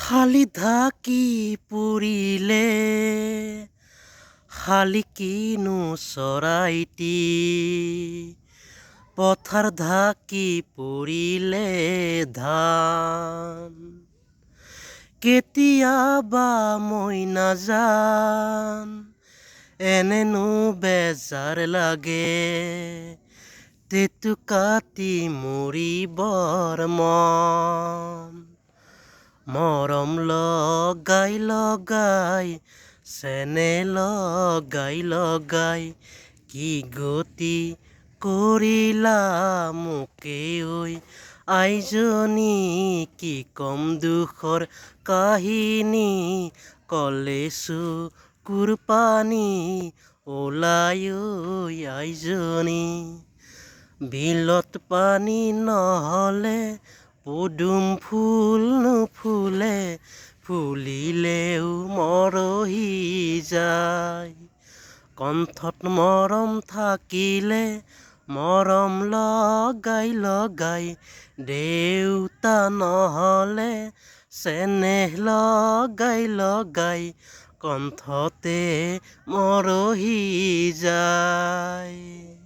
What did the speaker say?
শালি ঢাকি পুৰিলে শালি কিনো চৰাইটি পথাৰ ঢাকি পুৰিলে ধান কেতিয়াবা মই নাজান এনেনো বেজাৰ লাগে তেতু কাটি মৰিবৰ মন মৰম লগাই লগাই চেনে লগাই লগাই কি গতি কৰিলা মোকে ঐ আইজনী কি কম দুখৰ কাহিনী কলেছো কুৰপানী ওলাই ঐ আইজনী বিলত পানী নহ'লে পদুম ফুল নুফুলে ফুলিলেও মৰহি যায় কণ্ঠত মৰম থাকিলে মৰম লগাই লগাই দেউতা নহ'লে চেনেহ লগাই লগাই কণ্ঠতে মৰহি যায়।